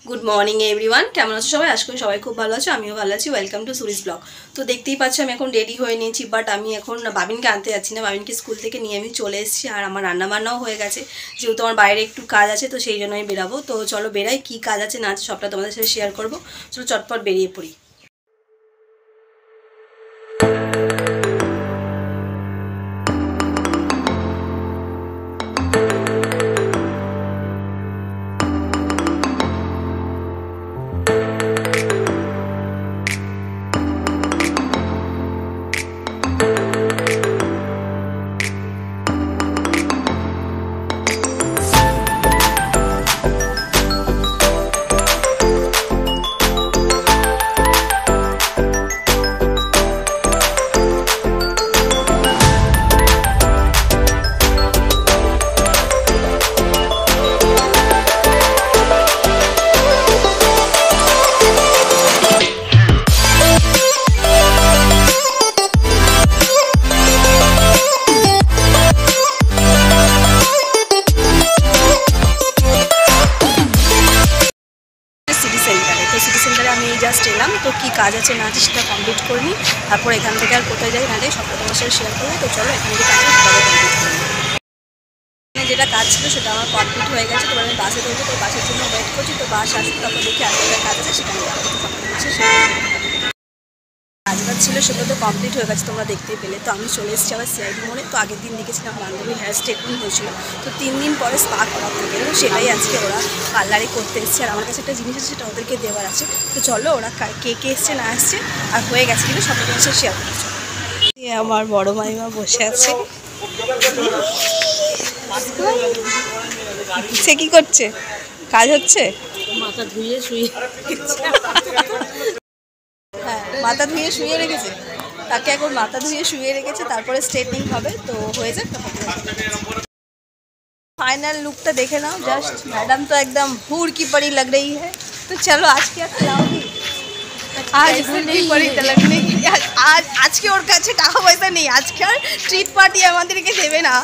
Good morning everyone, কেমন আছো সবাই? আশা করি সবাই খুব ভালো আছো, আমিও ভালো আছি। Welcome to Suri's blog. তো দেখতেই পাচ্ছ আমি এখন রেডি হয়ে নিয়েছি, বাট আমি এখন বাবিনকে আনতে যাচ্ছি না। বাবিনকে স্কুল থেকে নিয়ে আমি চলে এসেছি, আর আমার রান্নাবান্নাও হয়ে গেছে। যেহেতু আমার বাইরে একটু কাজ আছে, তো সেই জন্য আমি বেরাবো। তো চলো বেরাই, কী কাজ আছে না আছে সবটা তোমাদের সাথে শেয়ার করবো। চলো চটপট বেরিয়ে পড়ি। সিটি সেন্টারে আমি জাস্ট এলাম, তো কী কাজ আছে না আছে সেটা কমপ্লিট করে নিই। তারপর এখান থেকে আর কোথায় যাই না যাই সবটা তোমার সাথে শেয়ার করবো। তো চলো এখান থেকে কাজ কমপ্লিট করে নিই। যেটা কাজ ছিল সেটা আমার কমপ্লিট হয়ে গেছে। তো আমি বাসে ধরবো, তো বাসের জন্য ওয়েট করছি। তো বাস আসবে, তারপর দেখি আর যেটা কাজ আছে সেখানে যাবো। কাজবাজ ছিল সেটা তো কমপ্লিট হয়ে গেছে, তোমরা দেখতেই পেলে। তো আমি চলে এসেছি আবার সিআইডি মোড়ে। তো আগের দিন দেখেছিলাম বান্ধবীর হেয়ার স্ট্রেটমেন্ট হয়েছিল, তো 3 দিন পরে স্পা করা থাকে, তো সেটাই আজকে ওরা পার্লারে করতে এসছে। আর আমার কাছে একটা জিনিস আছে সেটা ওদেরকে দেওয়ার আছে। তো চলো ওরা কে কে এসছে না আসছে আর হয়ে গেছে কিন্তু সব তোমার সাথে শেয়ার করছি। আমার বড় মাইমা বসে আছে, সে কি করছে? কাজ হচ্ছে, মাথা ধুয়ে শুয়ে হ্যাঁ মাথা ধুয়ে শুয়ে রেখেছে। তাকে এখন মাথা ধুয়ে শুয়ে রেখেছে, তারপরে স্ট্রেটনিং হবে। তো হয়ে যাক, फाइनल लुकটা দেখে নাও। জাস্ট मैडम तो एकदम हूर की परी लग रही है। तो चलो आज क्या खिलाओगी? आज हूर की परी लगने की आज के ওর কাছে টাকা পয়সা নেই, আজকে আর ট্রিট পার্টি আমাদেরকে দেবে না।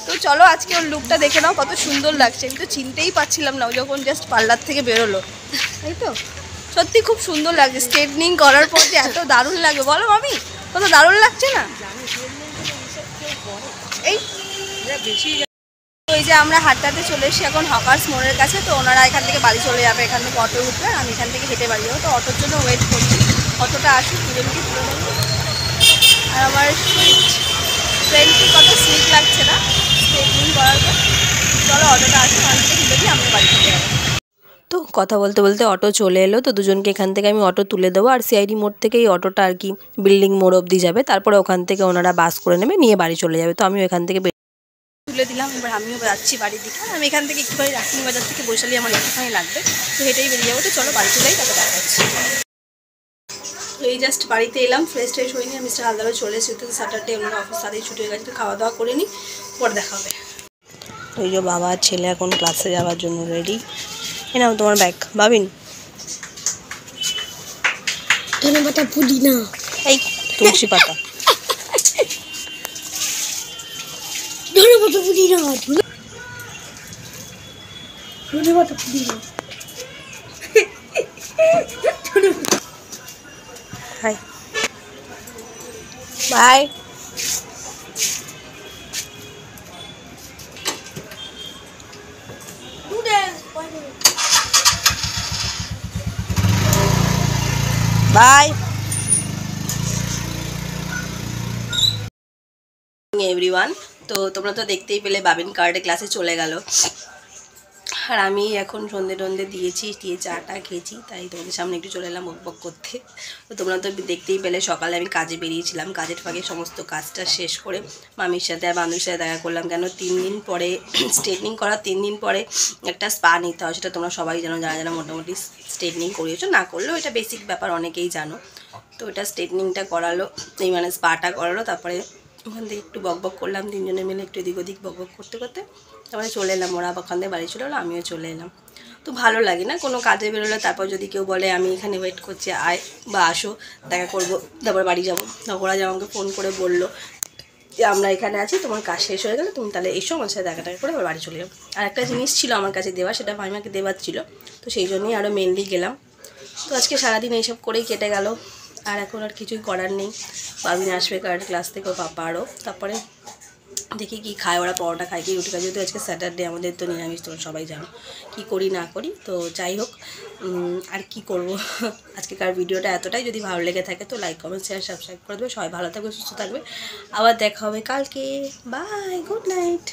তো চলো আজকে ওর লুকটা দেখে নাও, কত সুন্দর লাগছে। আমি তো চিনতেই পারছিলাম না ও যখন জাস্ট পার্লার থেকে বেরোলো, তাই তো সত্যি খুব সুন্দর লাগছে। স্ট্রেটনিং করার পর যে এত দারুণ লাগে বলো মামি, কত দারুণ লাগছে না? এই বেশি ওই যে আমরা হাঁটতে চলে এসেছি এখন হকার্স মোড়ের কাছে। তো ওনারা এখান থেকে বাড়ি চলে যাবে, এখান থেকে অটো উঠবে, আমি এখান থেকে হেঁটে বাড়ি যাবো। তো অটোর জন্য ওয়েট করছি, অটোটা আসুক তুলে নিয়ে তুলে দেবো। আর আমার ফ্রেন্ডটি কত সুইট লাগছে না স্ট্রেটনিং করার পর। চলো অটোটা আসুক, আমি তুলে দিয়ে আমরা বাড়ি চলে যাবো। তো কথা বলতে বলতে অটো চলে এলো, তো দুজনকে এখান থেকে আমি অটো তুলে দেবো। আর সিআইডি মোড় থেকে এই অটোটা আর কি বিল্ডিং মোড় অবধি যাবে, তারপরে ওখান থেকে ওনারা বাস করে নেবে, নিয়ে বাড়ি চলে যাবে। তো আমিও এখান থেকে তুলে দিলাম, এবার আমিও যাচ্ছি বাড়ির দিকে। আমি এখান থেকে একটুখানি রাসিং বাজার থেকে বৈশালী আমার একটুখানি লাগবে, তো হেঁটেই বেরিয়ে যাবো। তো চলো বাড়ি চলেই তাকে দেখা যাচ্ছে। তো এই জাস্ট বাড়িতে এলাম, ফ্রেশ ট্রেশ হয়নি, মিস্টার হালদারও চলে এসেছে। তো স্যাটারডে ওনার অফিস তাদের ছুটি হয়ে গেছে, তো খাওয়া দাওয়া করে নিই, পরে দেখা হবে। তো এই যে বাবা আর ছেলে এখন ক্লাসে যাওয়ার জন্য রেডি। এ নাও তোমার ব্যাগ বাবিন। ধনেপাতা পুদিনা, এই তুলসী পাতা, ধনেপাতা পুদিনা, ধনেপাতা পুদিনা। High by. By everyone. তো তোমরা তো দেখতেই পেলে বাবিন কার্ডে ক্লাসে চলে গেল, আর আমি এখন সন্ধে টন্ধে দিয়েছি, দিয়ে চাটা খেয়েছি, তাই তোমাদের সামনে একটু চলে এলাম বকবক করতে। তো তোমরা তো দেখতেই পেলে সকালে আমি কাজে বেরিয়েছিলাম, কাজের ফাঁকে সমস্ত কাজটা শেষ করে মামির সাথে আর বান্ধবীর সাথে দেখা করলাম। কেন 3 দিন পরে স্ট্রেটনিং করা, 3 দিন পরে একটা স্পা নিতে হয়, সেটা তোমরা সবাই জানো, যারা যারা মোটামুটি স্ট্রেটনিং করিয়েছো, না করলেও এটা বেসিক ব্যাপার, অনেকেই জানো। তো এটা স্ট্রেটনিংটা করালো, এই মানে স্পাটা করালো। তারপরে ওখান থেকে একটু বকবক করলাম, তিনজনে মিলে একটু এদিক ওদিক বকবক করতে করতে তারপরে চলে এলাম। ওরা ওখান থেকে বাড়ি চলে এলো, আমিও চলে এলাম। তো ভালো লাগে না কোনো কাজে বেরোলে, তারপর যদি কেউ বলে আমি এখানে ওয়েট করছি আয় বা আসো দেখা করবো, তারপর বাড়ি যাবো। ওরা যে আমাকে ফোন করে বললো যে আমরা এখানে আছি, তোমার কাজ শেষ হয়ে গেলে তুমি তাহলে এসো আমার সাথে দেখা করে আবার বাড়ি চলে যাও। আর একটা জিনিস ছিল আমার কাছে দেওয়া, সেটা মাইমাকে দেওয়ার ছিল, তো সেই জন্যই আরও মেনলি গেলাম। তো আজকে সারাদিন এইসব করেই কেটে গেল, আর এখন আর কিছুই করার নেই। বাবিন আসবে কারেন্ট ক্লাস থেকে, ও পাপা আরও, তারপরে দেখি কি খায় ওরা, পরোটা খায় কি রুটি খায়, যেহেতু আজকে স্যাটারডে আমাদের তো নিরামিষ, তোমরা সবাই জানো কী করি না করি। তো যাই হোক, আর কি করব। আজকেকার ভিডিওটা এতটাই, যদি ভালো লেগে থাকে তো লাইক কমেন্ট শেয়ার সাবস্ক্রাইব করে দেবে। সবাই ভালো থাকবে, সুস্থ থাকবে, আবার দেখা হবে কালকে। Bye, good night.